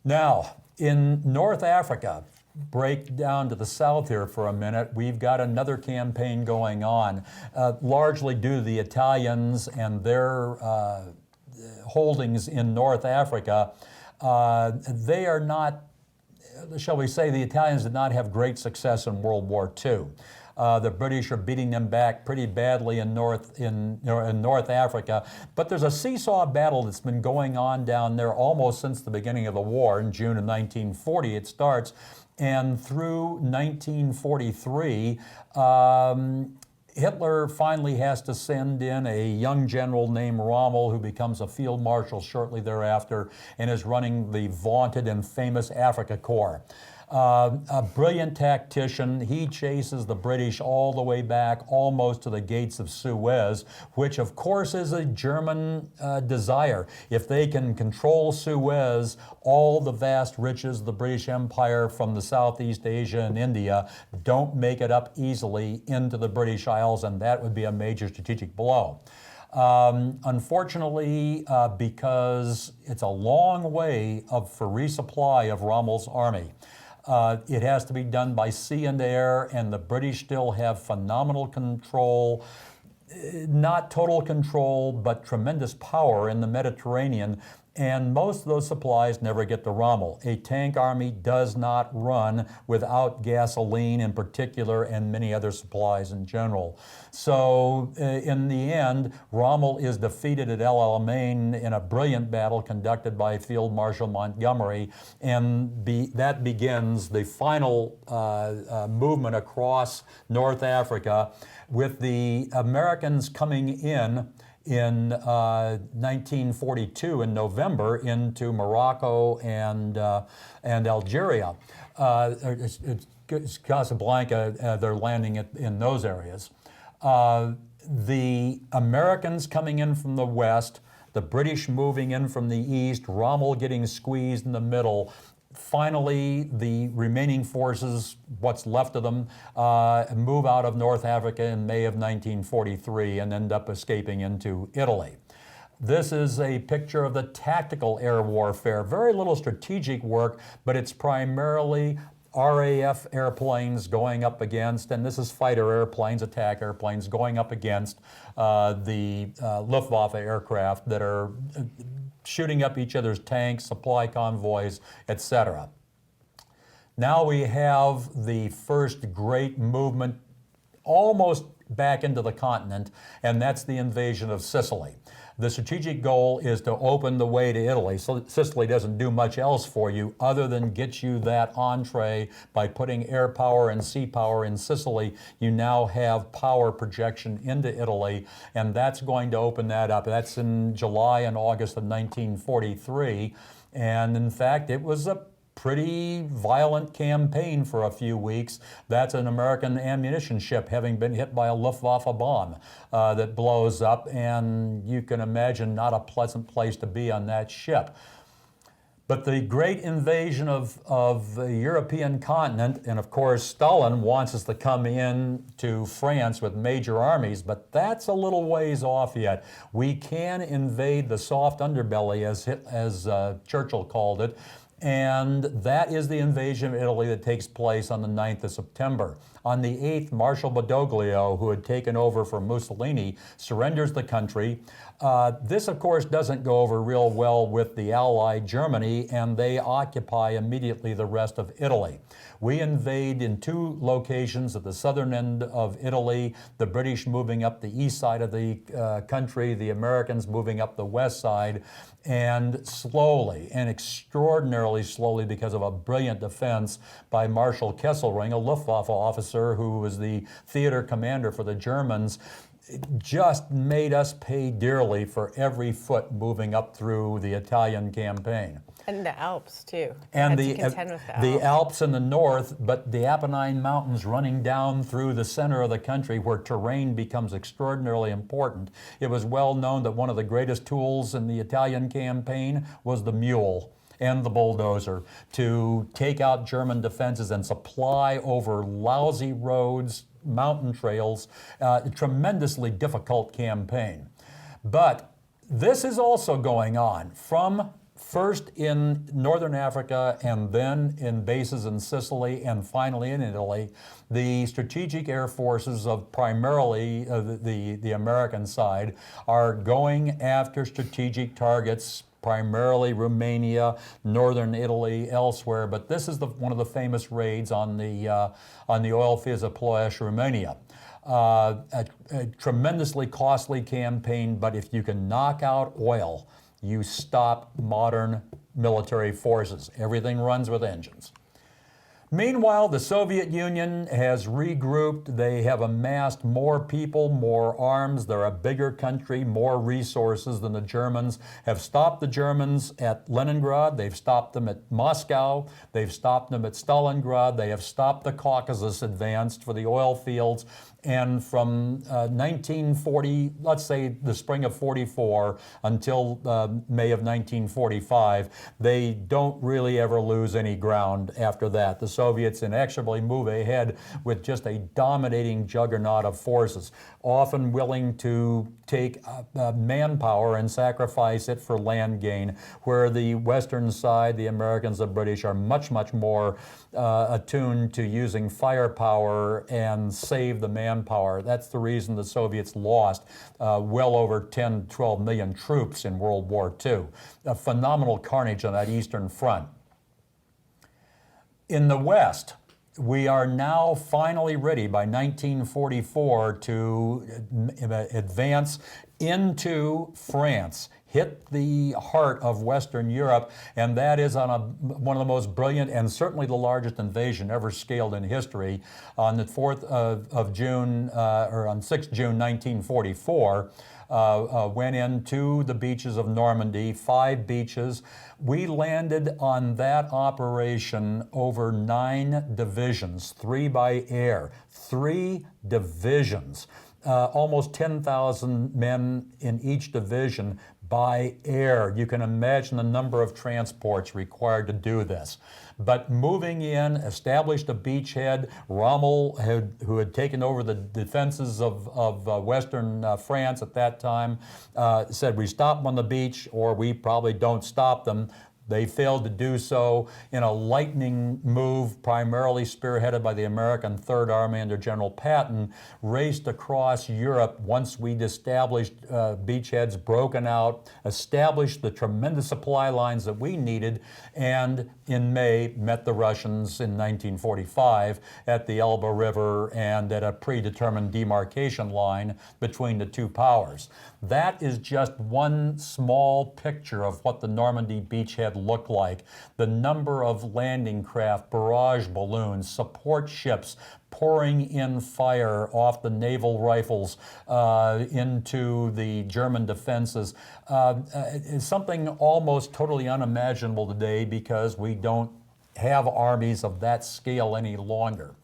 Now, in North Africa, break down to the south here for a minute, we've got another campaign going on, largely due to the Italians and their holdings in North Africa. They are not, shall we say, the Italians did not have great success in World War II. The British are beating them back pretty badly in North Africa. But there's a seesaw battle that's been going on down there almost since the beginning of the war. In June of 1940 it starts. And through 1943, Hitler finally has to send in a young general named Rommel, who becomes a field marshal shortly thereafter and is running the vaunted and famous Afrika Korps. A brilliant tactician. He chases the British all the way back almost to the gates of Suez, which of course is a German desire. If they can control Suez, all the vast riches of the British Empire from the Southeast Asia and India don't make it up easily into the British Isles, and that would be a major strategic blow. Unfortunately, because it's a long way for resupply of Rommel's army, it has to be done by sea and air, and the British still have phenomenal control, not total control, but tremendous power in the Mediterranean. And most of those supplies never get to Rommel. A tank army does not run without gasoline in particular, and many other supplies in general. So in the end, Rommel is defeated at El Alamein in a brilliant battle conducted by Field Marshal Montgomery, and that begins the final movement across North Africa, with the Americans coming in 1942 in November into Morocco and Algeria. It's Casablanca, they're landing in those areas. The Americans coming in from the west, the British moving in from the east, Rommel getting squeezed in the middle. Finally, the remaining forces, what's left of them, move out of North Africa in May of 1943 and end up escaping into Italy. This is a picture of the tactical air warfare. Very little strategic work, but it's primarily RAF airplanes going up against, and this is fighter airplanes, attack airplanes, going up against the Luftwaffe aircraft that are shooting up each other's tanks, supply convoys, etc. Now we have the first great movement almost back into the continent, and that's the invasion of Sicily. The strategic goal is to open the way to Italy. So Sicily doesn't do much else for you other than get you that entree by putting air power and sea power in Sicily. You now have power projection into Italy, and that's going to open that up. That's in July and August of 1943. And in fact, it was a pretty violent campaign for a few weeks. That's an American ammunition ship having been hit by a Luftwaffe bomb that blows up, and you can imagine not a pleasant place to be on that ship. But the great invasion of the European continent, and of course Stalin wants us to come in to France with major armies, but that's a little ways off yet. We can invade the soft underbelly, as Churchill called it, and that is the invasion of Italy that takes place on the 9th of September. On the 8th, Marshal Badoglio, who had taken over from Mussolini, surrenders the country. This, of course, doesn't go over real well with the Allied Germany, and they occupy immediately the rest of Italy. We invade in two locations at the southern end of Italy, the British moving up the east side of the country, the Americans moving up the west side, and slowly, and extraordinarily slowly because of a brilliant defense by Marshal Kesselring, a Luftwaffe officer who was the theater commander for the Germans, just made us pay dearly for every foot moving up through the Italian campaign. And the Alps, too. And the Alps in the north, but the Apennine Mountains running down through the center of the country where terrain becomes extraordinarily important. It was well known that one of the greatest tools in the Italian campaign was the mule and the bulldozer to take out German defenses and supply over lousy roads, mountain trails, a tremendously difficult campaign. But this is also going on from first in northern Africa and then in bases in Sicily and finally in Italy, the strategic air forces of primarily the American side are going after strategic targets, primarily Romania, northern Italy, elsewhere. But this is one of the famous raids on the oil fields of Ploiești, Romania. A tremendously costly campaign, but if you can knock out oil, you stop modern military forces. Everything runs with engines. Meanwhile, the Soviet Union has regrouped. They have amassed more people, more arms. They're a bigger country, more resources than the Germans. Have stopped the Germans at Leningrad. They've stopped them at Moscow. They've stopped them at Stalingrad. They have stopped the Caucasus advance for the oil fields. And from 1940, let's say the spring of 44 until May of 1945, they don't really ever lose any ground after that. The Soviets inexorably move ahead with just a dominating juggernaut of forces, often willing to take manpower and sacrifice it for land gain, where the Western side, the Americans, the British, are much, much more attuned to using firepower and save the manpower. That's the reason the Soviets lost well over 10, 12 million troops in World War II. A phenomenal carnage on that Eastern Front. In the West, we are now finally ready by 1944 to advance into France, hit the heart of Western Europe, and that is on one of the most brilliant and certainly the largest invasion ever scaled in history. On the 4th of June, or on 6th June 1944, went into the beaches of Normandy, 5 beaches. We landed on that operation over 9 divisions, 3 by air, 3 divisions. Almost 10,000 men in each division by air. You can imagine the number of transports required to do this. But moving in, established a beachhead. Rommel, who had taken over the defenses of Western France at that time, said, we stop them on the beach or we probably don't stop them. They failed to do so in a lightning move, primarily spearheaded by the American Third Army under General Patton, raced across Europe once we'd established beachheads, broken out, established the tremendous supply lines that we needed, and in May met the Russians in 1945 at the Elbe River and at a predetermined demarcation line between the two powers. That is just one small picture of what the Normandy beachhead looked like. The number of landing craft, barrage balloons, support ships pouring in fire off the naval rifles into the German defenses is something almost totally unimaginable today because we don't have armies of that scale any longer.